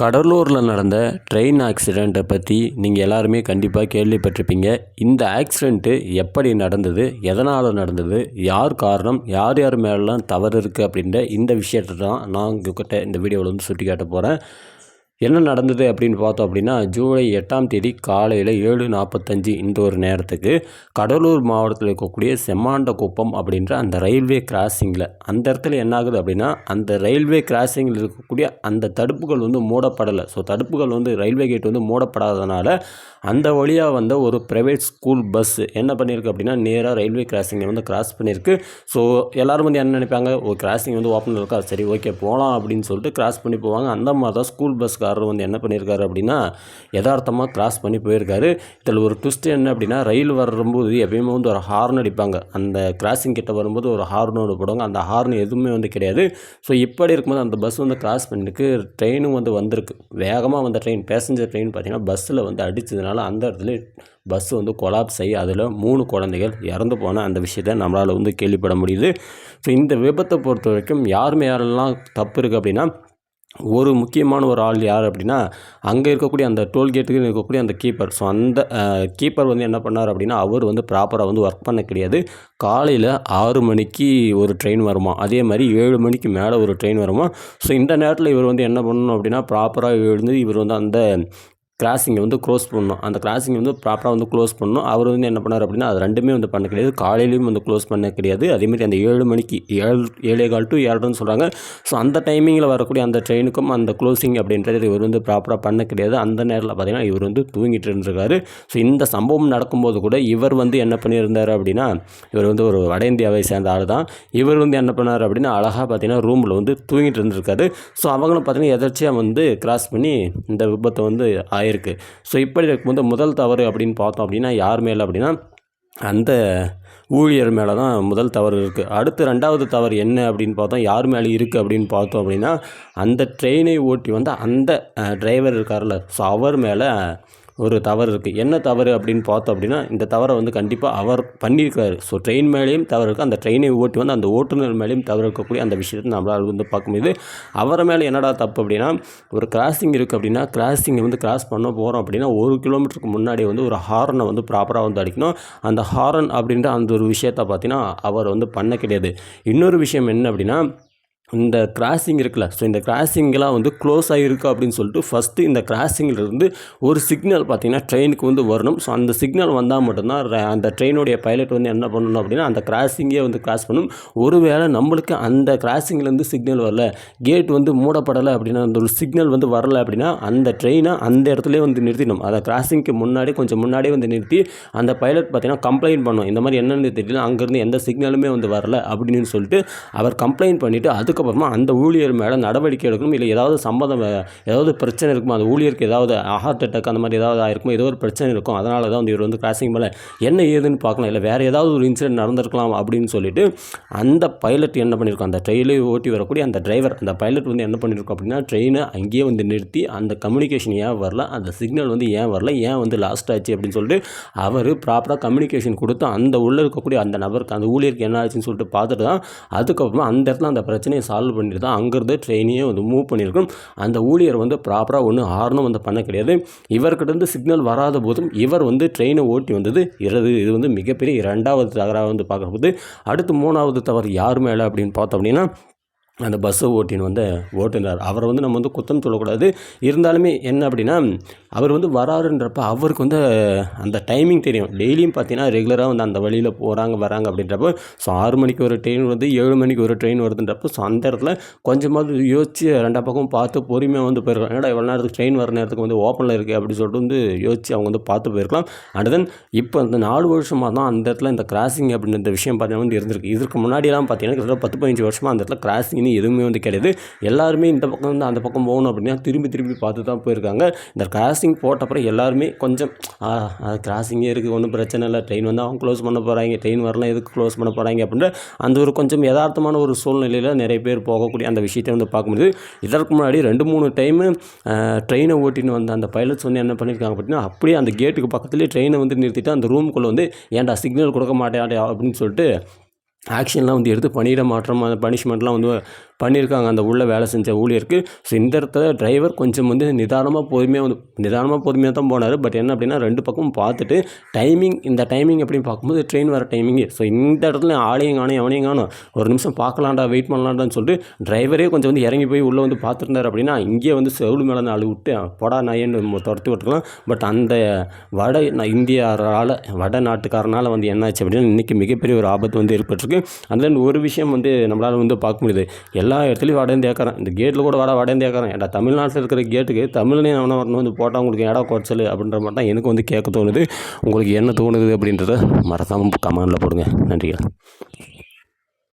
கடலூரில் நடந்த ட்ரெயின் ஆக்சிடெண்ட்டை பற்றி நீங்கள் எல்லாருமே கண்டிப்பாக கேள்விப்பட்டிருப்பீங்க. இந்த ஆக்சிடெண்ட்டு எப்படி நடந்தது, எதனால் நடந்தது, யார் காரணம், யார் யார் மேலெலாம் தவறு இருக்குது அப்படின்ற இந்த விஷயத்தை தான் நான் உங்கள்கிட்ட இந்த வீடியோவில் வந்து சுட்டி காட்ட போகிறேன். என்ன நடந்தது அப்படின்னு பார்த்தோம் அப்படின்னா, ஜூலை 8ஆம் தேதி காலையில் 7:45 இந்த ஒரு நேரத்துக்கு கடலூர் மாவட்டத்தில் இருக்கக்கூடிய செம்மாண்டகுப்பம் அப்படின்ற அந்த ரயில்வே கிராசிங்கில் அந்த இடத்துல என்ன ஆகுது அப்படின்னா, அந்த ரயில்வே கிராசிங்கில் இருக்கக்கூடிய அந்த தடுப்புகள் வந்து மூடப்படலை. ஸோ தடுப்புகள் வந்து ரயில்வே கேட் வந்து மூடப்படாதனால அந்த வழியாக வந்த ஒரு ப்ரைவேட் ஸ்கூல் பஸ் என்ன பண்ணியிருக்கு அப்படின்னா, நேராக ரயில்வே கிராசிங்கை வந்து கிராஸ் பண்ணியிருக்கு. ஸோ எல்லோரும் வந்து என்ன நினைப்பாங்க, ஒரு கிராசிங் வந்து ஓப்பனில் இருக்கா, சரி ஓகே போகலாம் அப்படின்னு சொல்லிட்டு கிராஸ் பண்ணி போவாங்க. அந்த மாதிரி தான் ஸ்கூல் பஸ்காரர் வந்து என்ன பண்ணியிருக்காரு அப்படின்னா, யதார்த்தமாக கிராஸ் பண்ணி போயிருக்காரு. இதில் ஒரு ட்விஸ்ட் என்ன அப்படின்னா, ரயில் வரும்போது எப்பயுமே வந்து ஒரு ஹார்ன் அடிப்பாங்க. அந்த கிராசிங் கிட்ட வரும்போது ஒரு ஹார்ன் ஒன்று போடுவாங்க. அந்த ஹார்ன் எதுவுமே வந்து கிடையாது. ஸோ இப்படி இருக்கும்போது அந்த பஸ் வந்து கிராஸ் பண்ணிருக்கு. ட்ரெயினும் வந்து வந்திருக்கு. வேகமாக வந்த ட்ரெயின், பேசஞ்சர் ட்ரெயின் பார்த்திங்கன்னா பஸ்ஸில் வந்து அடித்ததுனால அந்த இடத்துல பஸ் வந்து கொலாப்ஸ் ஆகி அதில் 3 குழந்தைகள் இறந்து போன அந்த விஷயத்தை நம்மளால் வந்து கேள்விப்பட முடியுது. ஸோ இந்த விபத்தை பொறுத்த வரைக்கும் யாரெல்லாம் தப்பு இருக்குது அப்படின்னா, ஒரு முக்கியமான ஒரு ஆள் யார் அப்படின்னா, அங்கே இருக்கக்கூடிய அந்த டோல்கேட்டுக்கு இருக்கக்கூடிய அந்த கீப்பர். ஸோ அந்த கீப்பர் வந்து என்ன பண்ணார் அப்படின்னா, அவர் வந்து ப்ராப்பராக வந்து ஒர்க் பண்ண கிடையாது. காலையில் 6 மணிக்கு ஒரு ட்ரெயின் வருமா, அதே மாதிரி 7 மணிக்கு மேலே ஒரு ட்ரெயின் வருமா. ஸோ இந்த நேரத்தில் இவர் வந்து என்ன பண்ணணும் அப்படின்னா, ப்ராப்பராக எழுந்து இவர் வந்து அந்த கிராசிங்கை வந்து க்ளோஸ் பண்ணணும். அந்த கிராசிங்கை வந்து ப்ராப்பராக வந்து க்ளோஸ் பண்ணணும். அவர் வந்து என்ன பண்ணார் அப்படின்னா, அது 2மே வந்து பண்ண கிடையாது. காலையிலையும் வந்து க்ளோஸ் பண்ண கிடையாது. அதேமாதிரி அந்த 7 மணிக்கு 7:15 to 7:30 சொல்கிறாங்க. ஸோ அந்த டைமிங்கில் வரக்கூடிய அந்த ட்ரெயினுக்கும் அந்த க்ளோசிங் அப்படின்றது இவர் வந்து ப்ராப்பராக பண்ண கிடையாது. அந்த நேரத்தில் பார்த்திங்கன்னா இவர் வந்து தூங்கிட்டு இருந்திருக்காரு. ஸோ இந்த சம்பவம் நடக்கும்போது கூட இவர் வந்து என்ன பண்ணியிருந்தார் அப்படின்னா, இவர் வந்து ஒரு வட இந்தியாவை சேர்ந்த ஆள் தான். இவர் வந்து என்ன பண்ணார் அப்படின்னா, அழகாக பார்த்திங்கன்னா ரூமில் வந்து தூங்கிட்டு இருந்திருக்காரு. ஸோ அவங்களும் பார்த்திங்கன்னா எதர்ச்சியாக வந்து கிராஸ் பண்ணி இந்த விபத்தை வந்து ஆயிருக்கு. ஸோ இப்படி இருக்கும்போது முதல் தவறு அப்படின்னு பார்த்தோம் அப்படின்னா யார் மேலே அப்படின்னா, அந்த ஊழியர் மேலே தான் முதல் தவறு இருக்குது. அடுத்து 2வது தவறு என்ன அப்படின்னு பார்த்தோம், யார் மேலே இருக்குது அப்படின்னு பார்த்தோம் அப்படின்னா, அந்த ட்ரெயினை ஓட்டி வந்து அந்த டிரைவர் இருக்கார்ல, ஸோ அவர் மேலே ஒரு தவறு இருக்குது. என்ன தவறு அப்படின்னு பார்த்தோம் அப்படின்னா, இந்த தவறை வந்து கண்டிப்பாக அவர் பண்ணியிருக்காரு. ஸோ ட்ரெயின் மேலேயும் தவறு இருக்குது, அந்த ட்ரெயினை ஓட்டி வந்து அந்த ஓட்டுநர் மேலேயும் தவறு இருக்கக்கூடிய அந்த விஷயத்தை நம்மளால் வந்து பார்க்க முடியுது. அவரை மேலே என்னடா தப்பு அப்படின்னா, ஒரு கிராசிங் இருக்குது அப்படின்னா, கிராசிங்கை வந்து கிராஸ் பண்ண போகிறோம் அப்படின்னா 1 கிலோமீட்டருக்கு முன்னாடி வந்து ஒரு ஹார்னை வந்து ப்ராப்பராக வந்து அடிக்கணும். அந்த ஹாரன் அப்படின்ற அந்த ஒரு விஷயத்தை பார்த்தீங்கன்னா அவர் வந்து பண்ண கிடையாது. இன்னொரு விஷயம் என்ன அப்படின்னா, இந்த கிராசிங் இருக்குல்ல, ஸோ இந்த கிராசிங்கெலாம் வந்து க்ளோஸ் ஆகிருக்கு அப்படின்னு சொல்லிட்டு ஃபஸ்ட்டு இந்த கிராசிங்கிலிருந்து ஒரு சிக்னல் பார்த்திங்கன்னா ட்ரெயினுக்கு வந்து வரணும். ஸோ அந்த சிக்னல் வந்தால் மட்டும்தான் அந்த ட்ரெயினுடைய பைலட் வந்து என்ன பண்ணணும் அப்படின்னா, அந்த கிராசிங்கே வந்து கிராஸ் பண்ணணும். ஒருவேளை நம்மளுக்கு அந்த கிராசிங்லேருந்து சிக்னல் வரல, கேட் வந்து மூடப்படலை அப்படின்னா, அந்த ஒரு சிக்னல் வந்து வரலை அப்படின்னா, அந்த ட்ரெயினை அந்த இடத்துலேயே வந்து நிறுத்திடணும். அதை கிராசிங்க்கு முன்னாடி கொஞ்சம் முன்னாடியே வந்து நிறுத்தி அந்த பைலட் பார்த்திங்கன்னா கம்ப்ளைண்ட் பண்ணணும். இந்த மாதிரி என்னென்னு தெரியல, அங்கேருந்து எந்த சிக்னலுமே வந்து வரல அப்படின்னு சொல்லிட்டு அவர் கம்ப்ளைண்ட் பண்ணிவிட்டு அதுக்கப்புறமா அந்த ஊழியர் மேலே நடவடிக்கை எடுக்கணும். இல்லை ஏதாவது ஏதாவது பிரச்சனை இருக்குமோ, அந்த ஊழியருக்கு ஏதாவது ஹார்ட் அட்டாக் அந்த மாதிரி ஏதாவது ஆயிருக்குமோ, ஏதோ ஒரு பிரச்சனை இருக்கும், அதனால தான் வந்து இவர் வந்து கிராசிங் மேலே என்ன ஏதுன்னு பார்க்கலாம், இல்லை வேறு ஏதாவது ஒரு இன்சிடென்ட் நடந்திருக்கலாம் அப்படின்னு சொல்லிட்டு அந்த பைலட் என்ன பண்ணியிருக்கோம், அந்த ட்ரெயினை ஓட்டி வரக்கூடிய அந்த டிரைவர், அந்த பைலட் வந்து என்ன பண்ணியிருக்கோம் அப்படின்னா, ட்ரெயினை அங்கேயே வந்து நிறுத்தி அந்த கம்யூனிகேஷன் ஏன் வரல, அந்த சிக்னல் வந்து ஏன் வரல, ஏன் வந்து லாஸ்ட் ஆச்சு அப்படின்னு சொல்லிட்டு அவர் ப்ராப்பராக கம்யூனிகேஷன் கொடுத்து அந்த உள்ளே இருக்கக்கூடிய அந்த நபருக்கு, அந்த ஊழியருக்கு என்ன ஆச்சுன்னு சொல்லிட்டு பார்த்துட்டு தான் அதுக்கப்புறமா அந்த இடத்துல அந்த பிரச்சனையை சால்வ் பண்ணிட்டு தான் அங்கேருந்து ட்ரெயினையே வந்து மூவ் பண்ணியிருக்கணும். அந்த ஊழியர் வந்து ப்ராப்பராக ஒன்றும் ஹார்னும் வந்து பண்ண கிடையாது. இவர்கிட்ட சிக்னல் வராத போதும் இவர் வந்து ட்ரெயினை ஓட்டி வந்தது இது வந்து மிகப்பெரிய 2வது தவறாக வந்து பார்க்கும்போது, அடுத்து 3வது தவறு யார் மேலே அப்படின்னு பார்த்தோம் அப்படின்னா, அந்த பஸ்ஸை ஓட்டின்னு வந்து ஓட்டுநர். அவரை வந்து நம்ம வந்து குத்தம் சொல்லக்கூடாது. இருந்தாலுமே என்ன அப்படின்னா, அவர் வந்து வராருன்றப்ப அவருக்கு வந்து அந்த டைமிங் தெரியும். டெய்லியும் பார்த்தீங்கன்னா ரெகுலராக வந்து அந்த வழியில் போகிறாங்க வராங்க அப்படின்றப்போ, ஸோ 6 மணிக்கு ஒரு ட்ரெயின் வருது, 7 மணிக்கு ஒரு ட்ரெயின் வருதுன்றப்போ, ஸோ அந்த இடத்துல கொஞ்சமாவது யோசித்து 2 பக்கம் பார்த்து பொறுமையாக வந்து போயிருக்கலாம். ஏன்னா இவ்வளோ நேரத்துக்கு ட்ரெயின் வர நேரத்துக்கு வந்து ஓப்பனில் இருக்குது அப்படின்னு சொல்லிட்டு வந்து யோசித்து அவங்க வந்து பார்த்து போயிருக்கலாம். அண்ட் தென் இப்போ அந்த 4 வருஷமாக தான் அந்த இடத்துல இந்த கிராசிங் அப்படின்ற விஷயம் பார்த்தீங்கன்னா வந்து இருந்திருக்கு. இதுக்கு முன்னாடியெல்லாம் பார்த்தீங்கன்னா கிட்டத்தட்ட 10-15 வருஷமாக அந்த இடத்துல கிராசிங் எதுவுமே வந்து கிடையாது. எல்லாருமே இந்த பக்கம் வந்து அந்த பக்கம் போகணும் அப்படின்னா திரும்பி பார்த்து தான் போயிருக்காங்க. இந்த கிராசிங் போட்டப்புறம் எல்லாருமே கொஞ்சம் கிராசிங்கே இருக்குது, ஒன்றும் பிரச்சனை இல்லை, ட்ரெயின் வந்து அவங்க க்ளோஸ் பண்ண போகிறாங்க, ட்ரெயின் வரலாம் எதுக்கு க்ளோஸ் பண்ண போகிறாங்க அப்படின்ற அந்த ஒரு கொஞ்சம் யதார்த்தமான ஒரு சூழ்நிலையில் நிறைய பேர் போகக்கூடிய அந்த விஷயத்தை வந்து பார்க்க முடியுது. இதற்கு முன்னாடி 2-3 டைமு ட்ரெயினை ஓட்டின்னு வந்த அந்த பைலட்ஸ் வந்து என்ன பண்ணியிருக்காங்க அப்படின்னா, அப்படியே அந்த கேட்டுக்கு பக்கத்துலேயே ட்ரெயினை வந்து நிறுத்திட்டு அந்த ரூமுக்குள்ளே வந்து ஏன்டா சிக்னல் கொடுக்க மாட்டேன் அப்படின்னு சொல்லிட்டு ஆக்ஷன்லாம் வந்து எடுத்து பணியிட மாற்றம் அந்த பனிஷ்மெண்ட்லாம் வந்து பண்ணியிருக்காங்க அந்த உள்ள வேலை செஞ்ச ஊழியருக்கு. ஸோ இந்த இடத்துல டிரைவர் கொஞ்சம் வந்து நிதானமாக பொறுமையாக தான் போனார். பட் என்ன அப்படின்னா 2 பக்கமும் பார்த்துட்டு இந்த டைமிங் எப்படின்னு பார்க்கும்போது ட்ரெயின் வர டைமிங்கு. ஸோ இந்த இடத்துல ஆளையும் காணும் எவனையும் காணும், ஒரு நிமிஷம் பார்க்கலாம்டா வெயிட் பண்ணலான்டான்னு சொல்லிட்டு டிரைவரே கொஞ்சம் வந்து இறங்கி போய் உள்ளே வந்து பார்த்துருந்தார் அப்படின்னா இங்கேயே வந்து செவுள் மேலே அழு விட்டு பொடா நாயன்னு துரத்தி விட்டுருக்கலாம். பட் அந்த வட நாட்டுக்காரனால் வந்து என்னாச்சு அப்படின்னா இன்றைக்கி மிகப்பெரிய ஒரு ஆபத்து வந்து ஏற்பட்டிருக்கு. அதில் ஒரு விஷயம் வந்து நம்மளால் வந்து பார்க்க முடியுது, எல்லா இடத்துலையும் வட இந்தியாக்காரன், இந்த கேட்டில் கூட வட இந்தியாக்காரன். ஏன்னா தமிழ்நாட்டில் இருக்கிற கேட்டுக்கு தமிழ்லேயும் அவனை வரணும் வந்து போட்டால் உங்களுக்கு இடம் குறைச்சல் அப்படின்ற மாதிரி தான் எனக்கு வந்து கேட்க தோணுது. உங்களுக்கு என்ன தோணுது அப்படின்றத மறக்காமல் கமெண்டில் போடுங்க. நன்றிகள்.